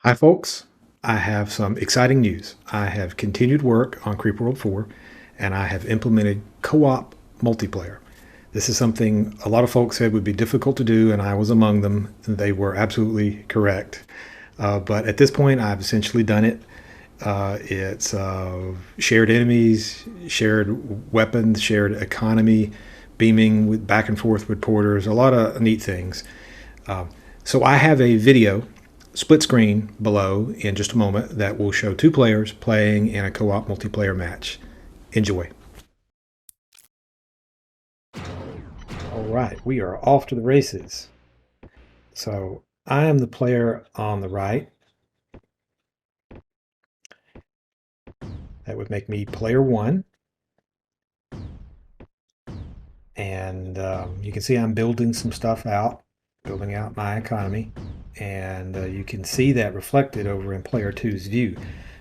Hi, folks. I have some exciting news. I have continued work on Creep World 4, and I have implemented co-op multiplayer. This is something a lot of folks said would be difficult to do, and I was among them. They were absolutely correct. But at this point, I've essentially done it. It's shared enemies, shared weapons, shared economy, beaming with back and forth with porters, a lot of neat things. So I have a video split screen below in just a moment that will show two players playing in a co-op multiplayer match. Enjoy. All right, we are off to the races. So I am the player on the right. That would make me player one. And you can see I'm building some stuff out, building out my economy. And you can see that reflected over in player two's view.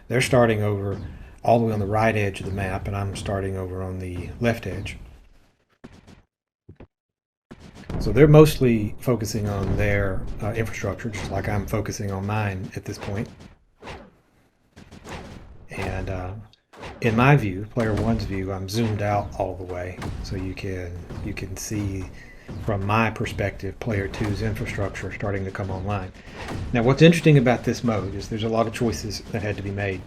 They're starting over all the way on the right edge of the map, and I'm starting over on the left edge. So they're mostly focusing on their infrastructure, just like I'm focusing on mine at this point. And in my view, player one's view, I'm zoomed out all the way, so you can see from my perspective player two's infrastructure starting to come online. Now, what's interesting about this mode is there's a lot of choices that had to be made,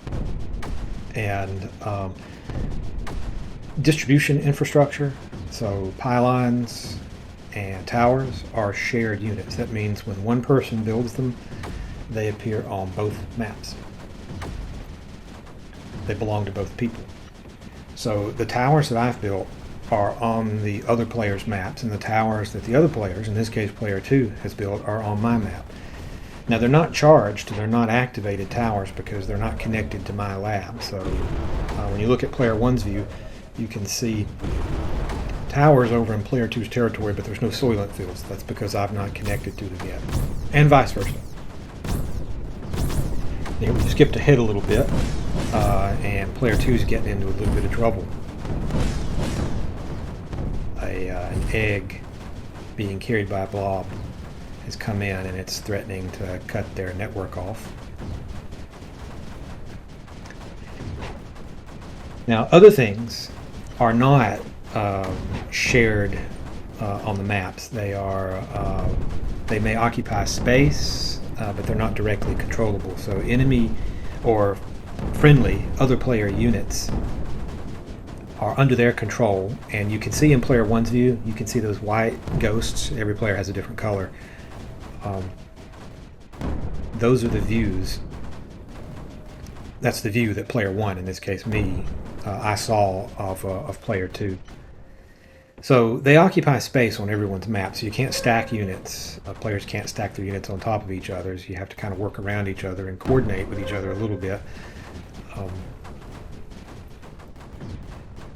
and distribution infrastructure, so pylons and towers are shared units. That means when one person builds them, they appear on both maps. They belong to both people. So the towers that I've built are on the other player's maps, and the towers that the other players, in this case player two, has built are on my map. Now they're not charged, they're not activated towers because they're not connected to my lab. So when you look at player one's view, you can see towers over in player two's territory, but there's no Soylent fields. That's because I've not connected to them yet, and vice versa. Now we skipped ahead a little bit, and player two's getting into a little bit of trouble. An egg being carried by a blob has come in, and it's threatening to cut their network off. Now, other things are not shared on the maps. They may occupy space, but they're not directly controllable. So enemy or friendly other player units are under their control, and you can see in player one's view, you can see those white ghosts. Every player has a different color. Those are the views. That's the view that player one, in this case me, I saw of player two. So they occupy space on everyone's map, so you can't stack units. Players can't stack their units on top of each other, so you have to kind of work around each other and coordinate with each other a little bit.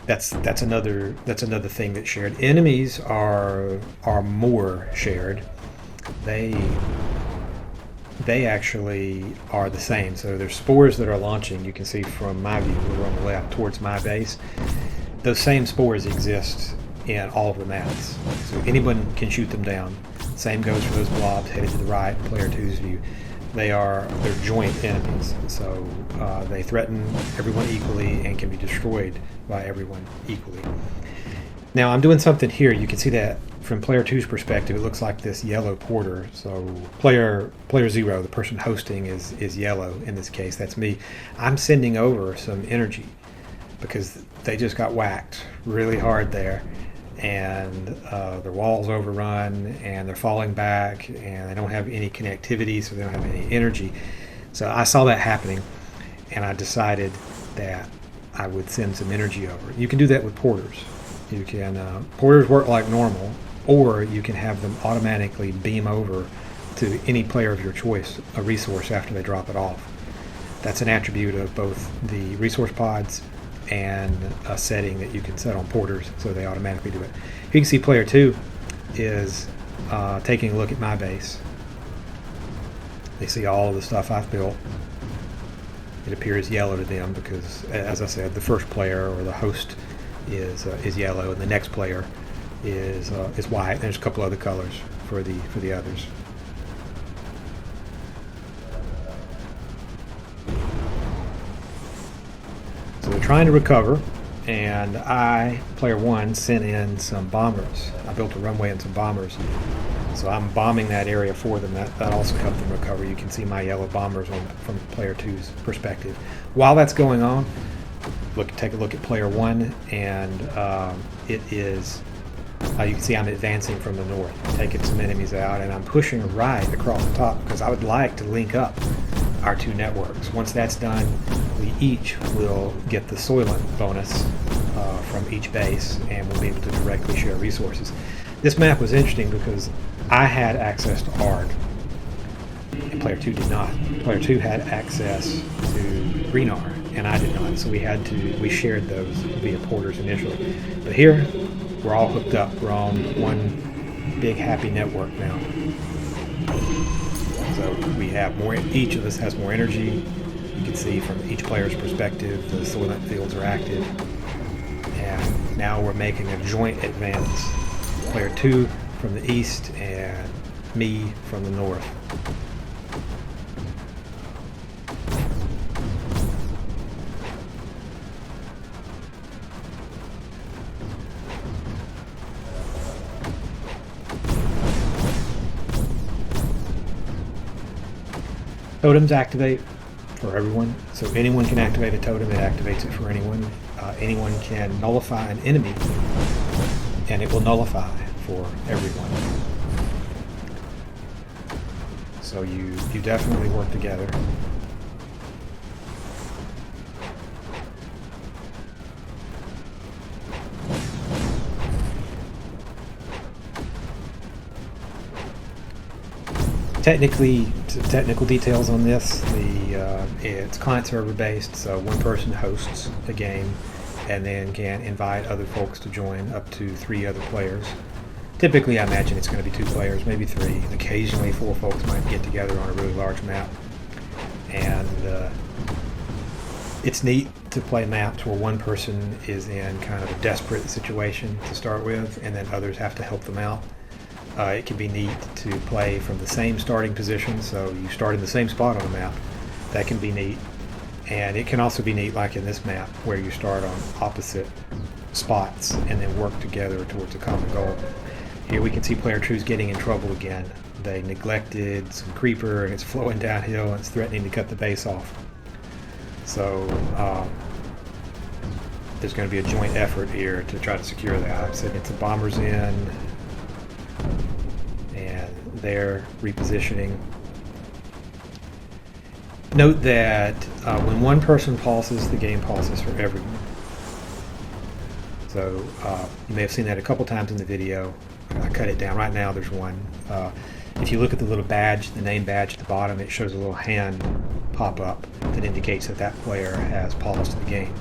That's another thing that's shared. Enemies are more shared. They actually are the same. So there's spores that are launching. You can see from my view over on the left towards my base. Those same spores exist in all of the maps, so anyone can shoot them down. Same goes for those blobs headed to the right in player two's view. They're joint enemies, so they threaten everyone equally and can be destroyed by everyone equally. Now I'm doing something here. You can see that from player two's perspective, it looks like this yellow porter. So player zero, the person hosting, is yellow in this case. That's me. I'm sending over some energy because they just got whacked really hard there, and their walls overrun, and they're falling back, and they don't have any connectivity, so they don't have any energy. So I saw that happening, and I decided that I would send some energy over. You can do that with porters. You can porters work like normal, or you can have them automatically beam over to any player of your choice a resource after they drop it off. That's an attribute of both the resource pods and a setting that you can set on porters, so they automatically do it. You can see player two is taking a look at my base. They see all of the stuff I've built. It appears yellow to them because, as I said, the first player or the host is yellow, and the next player is white. There's a couple other colors for the others. trying to recover, and player one, sent in some bombers. I built a runway and some bombers. So I'm bombing that area for them. That also helped them recover. You can see my yellow bombers from player two's perspective. While that's going on, take a look at player one, and it is, you can see I'm advancing from the north, taking some enemies out, and I'm pushing right across the top because I would like to link up our two networks. Once that's done, we each will get the Soylent bonus from each base, and we'll be able to directly share resources. This map was interesting because I had access to ARG, and player two did not. Player two had access to Greenar, and I did not. So we shared those via porters initially. But here, we're all hooked up. We're on one big happy network now. So we have more. Each of us has more energy. You can see from each player's perspective, the Soylent fields are active, and now we're making a joint advance. Player two from the east and me from the north. Totems activate for everyone, so anyone can activate a totem. It activates it for anyone. Anyone can nullify an enemy, and it will nullify for everyone. So you definitely work together. Technically, technical details on this, it's client server based, so one person hosts the game and then can invite other folks to join, up to 3 other players. Typically, I imagine it's going to be 2 players, maybe 3. Occasionally, 4 folks might get together on a really large map. And it's neat to play maps where one person is in kind of a desperate situation to start with, and then others have to help them out. It can be neat to play from the same starting position, so you start in the same spot on the map. That can be neat. And it can also be neat, like in this map, where you start on opposite spots and then work together towards a common goal. Here we can see player 2's getting in trouble again. They neglected some creeper, and it's flowing downhill, and it's threatening to cut the base off. So there's going to be a joint effort here to try to secure that. I'm sending some bombers in, and they're repositioning. Note that when one person pulses, the game pulses for everyone. So you may have seen that a couple times in the video. I cut it down. Right now there's one. If you look at the little badge, the name badge at the bottom, it shows a little hand pop up that indicates that that player has paused the game.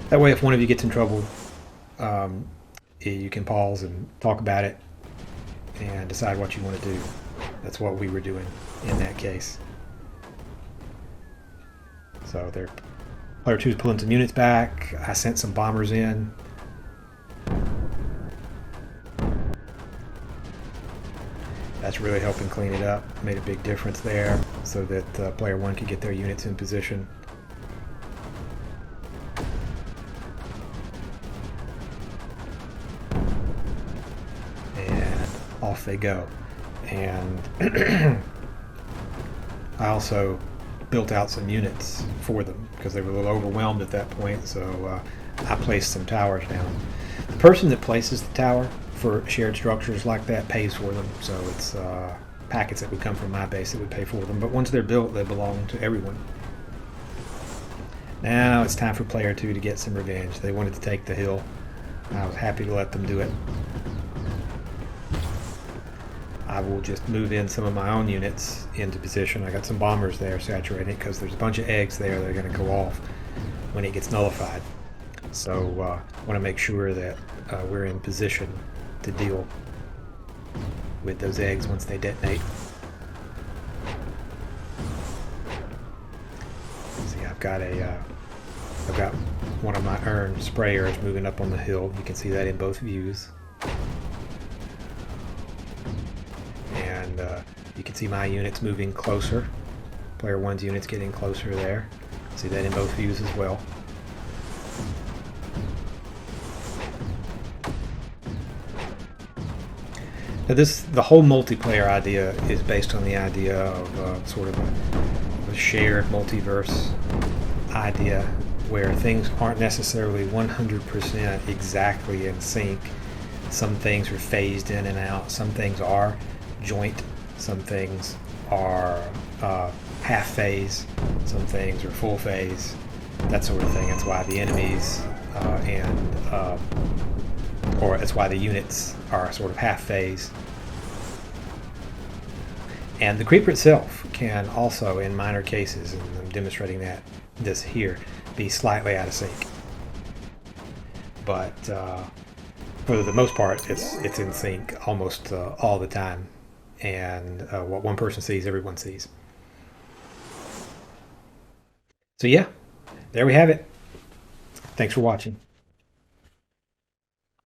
That way, if one of you gets in trouble, you can pause and talk about it and decide what you want to do. That's what we were doing in that case. So player 2 is pulling some units back. I sent some bombers in. That's really helping clean it up. Made a big difference there, so that player 1 could get their units in position. And off they go. And I also built out some units for them because they were a little overwhelmed at that point, so I placed some towers down. The person that places the tower for shared structures like that pays for them, so it's packets that would come from my base that would pay for them, but once they're built, they belong to everyone. Now it's time for player 2 to get some revenge. They wanted to take the hill. I was happy to let them do it. I will just move in some of my own units into position. I got some bombers there saturating because there's a bunch of eggs there that are going to go off when it gets nullified. So I want to make sure that we're in position to deal with those eggs once they detonate. See, I've got one of my urn sprayers moving up on the hill. You can see that in both views. And you can see my units moving closer. Player 1's units getting closer there. See that in both views as well. Now the whole multiplayer idea is based on the idea of sort of a shared multiverse idea where things aren't necessarily 100% exactly in sync. Some things are phased in and out. Some things are joint. Some things are half phase. Some things are full phase. That sort of thing. That's why the enemies or that's why the units are sort of half phase. And the creeper itself can also, in minor cases, and I'm demonstrating this here, be slightly out of sync. But for the most part, it's in sync almost all the time. And what one person sees, everyone sees. So yeah, there we have it. Thanks for watching.